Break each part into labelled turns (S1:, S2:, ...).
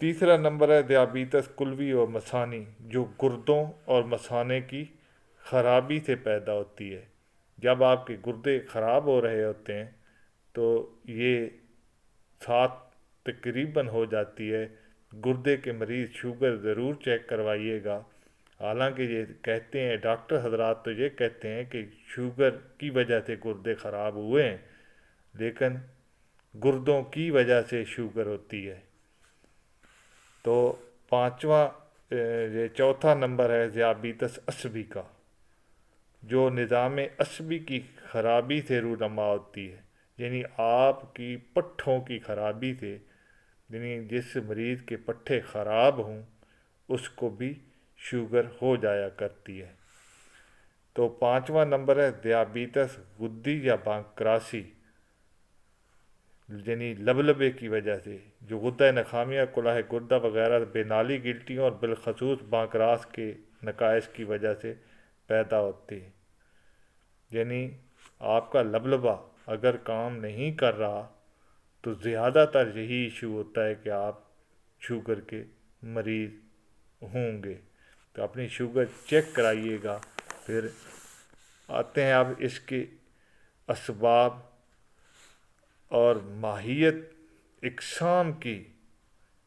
S1: تیسرا نمبر ہے ذیابیطس قلبی اور مثانی، جو گردوں اور مثانے کی خرابی سے پیدا ہوتی ہے۔ جب آپ کے گردے خراب ہو رہے ہوتے ہیں تو یہ ساتھ تقریباً ہو جاتی ہے۔ گردے کے مریض شوگر ضرور چیک کروائیے گا۔ حالانکہ یہ کہتے ہیں ڈاکٹر حضرات تو یہ کہتے ہیں کہ شوگر کی وجہ سے گردے خراب ہوئے ہیں، لیکن گردوں کی وجہ سے شوگر ہوتی ہے۔ تو پانچواں یہ چوتھا نمبر ہے ذیابیطس عصبی کا، جو نظام عصبی کی خرابی سے رونما ہوتی ہے، یعنی آپ کی پٹھوں کی خرابی سے، یعنی جس مریض کے پٹھے خراب ہوں اس کو بھی شوگر ہو جایا کرتی ہے۔ تو پانچواں نمبر ہے ذیابیطس غدی یا بانکراسی، یعنی لبلبے کی وجہ سے، جو غدہ نخامیہ، کلہ گردہ وغیرہ بے نالی گلٹیوں اور بالخصوص بانکراس کے نقائص کی وجہ سے پیدا ہوتے ہیں۔ یعنی آپ کا لبلبہ اگر کام نہیں کر رہا تو زیادہ تر یہی ایشو ہوتا ہے کہ آپ شوگر کے مریض ہوں گے۔ تو اپنی شوگر چیک کرائیے گا۔ پھر آتے ہیں اب اس کے اسباب اور ماہیت اقسام کی،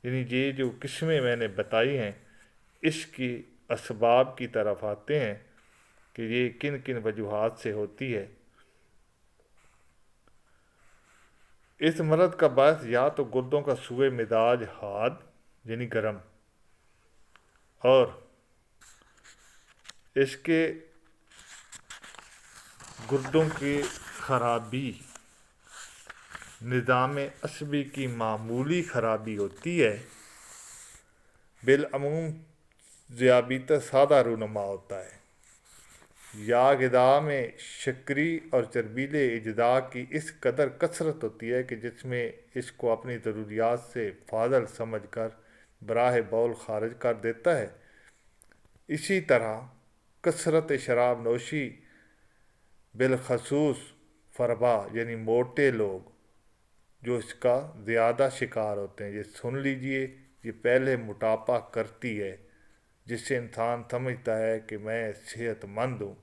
S1: یعنی یہ جو قسمیں میں نے بتائی ہیں اس کی اسباب کی طرف آتے ہیں کہ یہ کن کن وجوہات سے ہوتی ہے۔ اس مرض کا باعث یا تو گردوں کا سوء مزاج حاد یعنی گرم، اور اس کے گردوں کی خرابی، نظام عصبی کی معمولی خرابی ہوتی ہے۔ بالعموم ذیابیطس سادہ رونما ہوتا ہے، یا غذا میں شکری اور چربیلے اجزاء کی اس قدر کثرت ہوتی ہے کہ جس میں اس کو اپنی ضروریات سے فاضل سمجھ کر براہ بول خارج کر دیتا ہے۔ اسی طرح کثرت شراب نوشی، بالخصوص فربا یعنی موٹے لوگ جو اس کا زیادہ شکار ہوتے ہیں، یہ سن لیجئے، یہ پہلے موٹاپا کرتی ہے جس سے انسان سمجھتا ہے کہ میں صحت مند ہوں،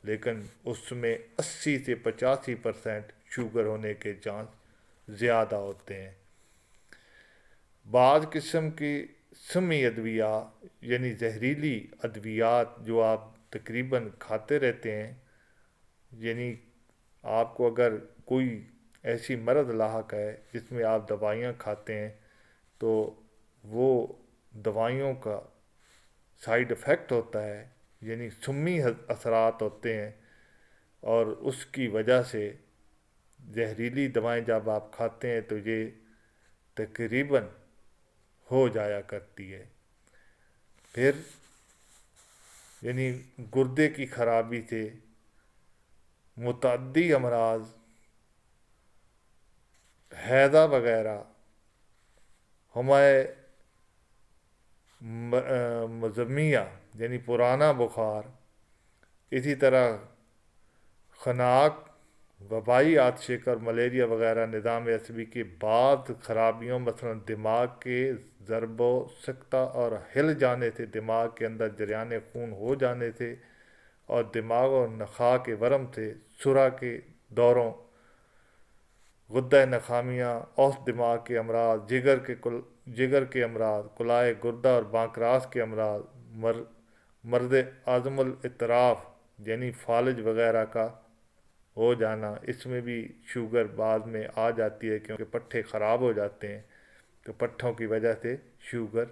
S1: لیکن اس میں 80 سے 85% شوگر ہونے کے چانس زیادہ ہوتے ہیں۔ بعض قسم کی سمی ادویات یعنی زہریلی ادویات جو آپ تقریباً کھاتے رہتے ہیں، یعنی آپ کو اگر کوئی ایسی مرض لاحق ہے جس میں آپ دوائیاں کھاتے ہیں تو وہ دوائیوں کا سائیڈ افیکٹ ہوتا ہے، یعنی سمی اثرات ہوتے ہیں، اور اس کی وجہ سے زہریلی دوائیں جب آپ کھاتے ہیں تو یہ تقریباً ہو جایا کرتی ہے۔ پھر یعنی گردے کی خرابی سے متعدی امراض، ہیضہ وغیرہ، ہمہ مزمیہ یعنی پرانا بخار، اسی طرح خناق، وبائی آتشک اور ملیریا وغیرہ نظام عصبی کی بعض خرابیوں، مثلا دماغ کے ضرب و سکتہ اور ہل جانے سے، دماغ کے اندر جریان خون ہو جانے سے، اور دماغ اور نخاع کے ورم سے، سرہ کے دوروں، غدہ نخامیہ، اوسط دماغ کے امراض، جگر کے امراض، کلہ گردہ اور بانکراس کے امراض، مرض عظم الاطراف یعنی فالج وغیرہ کا ہو جانا، اس میں بھی شوگر بعد میں آ جاتی ہے کیونکہ پٹھے خراب ہو جاتے ہیں تو پٹھوں کی وجہ سے شوگر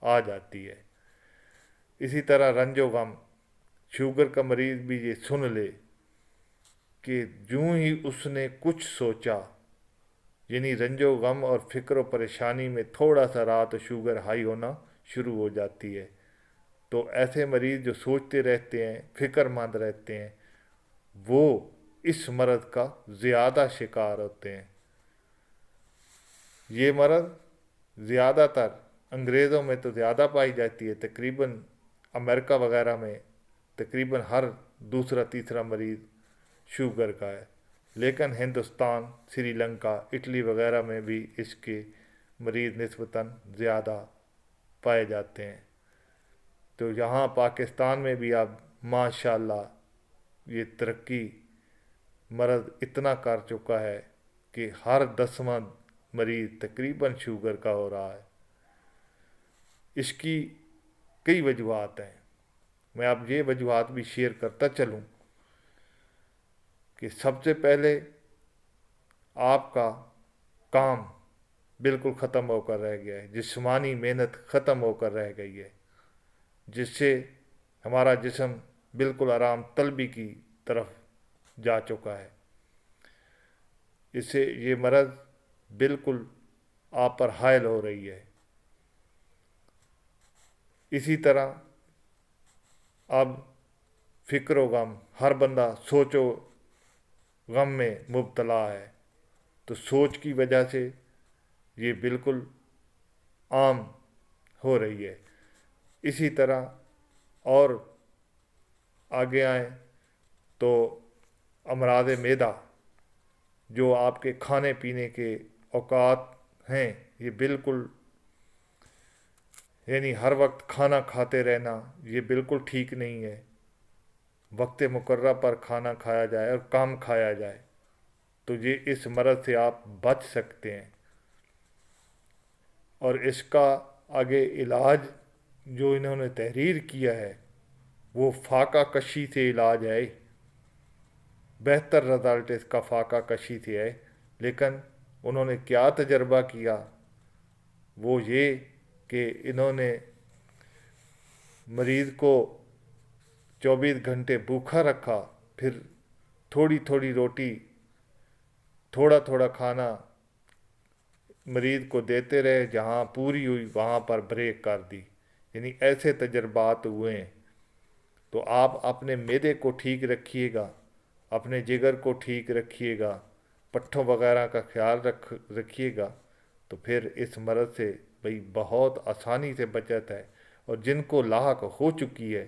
S1: آ جاتی ہے۔ اسی طرح رنج و غم، شوگر کا مریض بھی یہ سن لے کہ جوں ہی اس نے کچھ سوچا، یعنی رنج و غم اور فکر و پریشانی میں تھوڑا سا رہا تو شوگر ہائی ہونا شروع ہو جاتی ہے۔ تو ایسے مریض جو سوچتے رہتے ہیں، فکر مند رہتے ہیں، وہ اس مرض کا زیادہ شکار ہوتے ہیں۔ یہ مرض زیادہ تر انگریزوں میں تو زیادہ پائی جاتی ہے، تقریباً امریکہ وغیرہ میں تقریباً ہر دوسرا تیسرا مریض شوگر کا ہے، لیکن ہندوستان، سری لنکا، اٹلی وغیرہ میں بھی اس کے مریض نسبتاً زیادہ پائے جاتے ہیں۔ تو یہاں پاکستان میں بھی اب ماشاءاللہ یہ ترقی مرض اتنا کر چکا ہے کہ ہر 10واں مریض تقریباً شوگر کا ہو رہا ہے۔ اس کی کئی وجوہات ہیں، میں اب یہ وجوہات بھی شیئر کرتا چلوں کہ سب سے پہلے آپ کا کام بالکل ختم ہو کر رہ گیا ہے، جسمانی محنت ختم ہو کر رہ گئی ہے، جس سے ہمارا جسم بالکل آرام طلبی کی طرف جا چکا ہے۔ اس سے یہ مرض بالکل آپ پر حائل ہو رہی ہے۔ اسی طرح اب فکر و غم، ہر بندہ سوچ و غم میں مبتلا ہے، تو سوچ کی وجہ سے یہ بالکل عام ہو رہی ہے۔ اسی طرح اور آگے آئیں تو امراض معدہ، جو آپ کے کھانے پینے کے اوقات ہیں، یہ بالکل یعنی ہر وقت کھانا کھاتے رہنا یہ بالکل ٹھیک نہیں ہے۔ وقت مقررہ پر کھانا کھایا جائے اور کم کھایا جائے تو یہ اس مرض سے آپ بچ سکتے ہیں۔ اور اس کا آگے علاج جو انہوں نے تحریر کیا ہے وہ فاقہ کشی سے علاج ہے، بہتر رزلٹ اس کا فاقہ کشی سے ہے۔ لیکن انہوں نے کیا تجربہ کیا، وہ یہ کہ انہوں نے مریض کو 24 گھنٹے بھوکا رکھا، پھر تھوڑی تھوڑی روٹی، تھوڑا تھوڑا کھانا مریض کو دیتے رہے، جہاں پوری ہوئی وہاں پر بریک کر دی، یعنی ایسے تجربات ہوئے ہیں۔ تو آپ اپنے معدے کو ٹھیک رکھیے گا، اپنے جگر کو ٹھیک رکھیے گا، پٹھوں وغیرہ کا خیال رکھیے گا، تو پھر اس مرض سے بھئی بہت آسانی سے بچت ہے۔ اور جن کو لاحق ہو چکی ہے،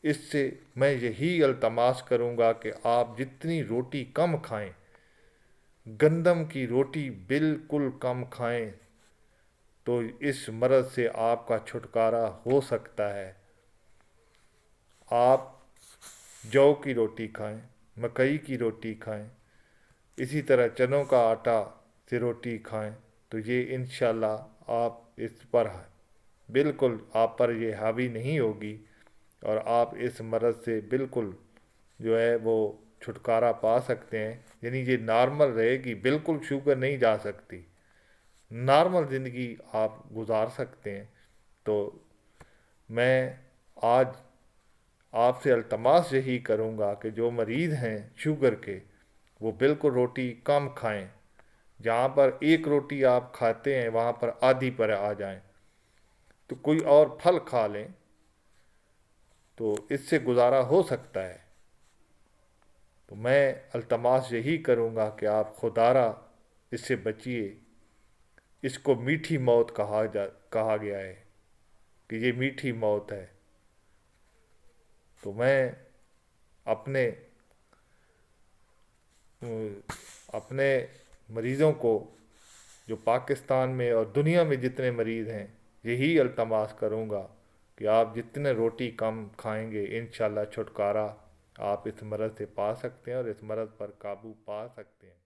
S1: اس سے میں یہی التماس کروں گا کہ آپ جتنی روٹی کم کھائیں، گندم کی روٹی بالکل کم کھائیں، تو اس مرض سے آپ کا چھٹکارا ہو سکتا ہے۔ آپ جو کی روٹی کھائیں، مکئی کی روٹی کھائیں، اسی طرح چنوں کا آٹا سے روٹی کھائیں، تو یہ انشاءاللہ آپ اس پر بالکل آپ پر یہ حاوی نہیں ہوگی، اور آپ اس مرض سے بالکل جو ہے وہ چھٹکارا پا سکتے ہیں۔ یعنی یہ نارمل رہے گی، بالکل شوگر نہیں جا سکتی، نارمل زندگی آپ گزار سکتے ہیں۔ تو میں آج آپ سے التماس یہی کروں گا کہ جو مریض ہیں شوگر کے، وہ بالکل روٹی کم کھائیں، جہاں پر ایک روٹی آپ کھاتے ہیں وہاں پر آدھی پر آ جائیں، تو کوئی اور پھل کھا لیں، تو اس سے گزارا ہو سکتا ہے۔ تو میں التماس یہی کروں گا کہ آپ خدارہ اس سے بچیے۔ اس کو میٹھی موت کہا گیا ہے کہ یہ میٹھی موت ہے۔ تو میں اپنے مریضوں کو، جو پاکستان میں اور دنیا میں جتنے مریض ہیں، یہی التماس کروں گا کہ آپ جتنے روٹی کم کھائیں گے، انشاءاللہ چھٹکارا آپ اس مرض سے پا سکتے ہیں اور اس مرض پر قابو پا سکتے ہیں۔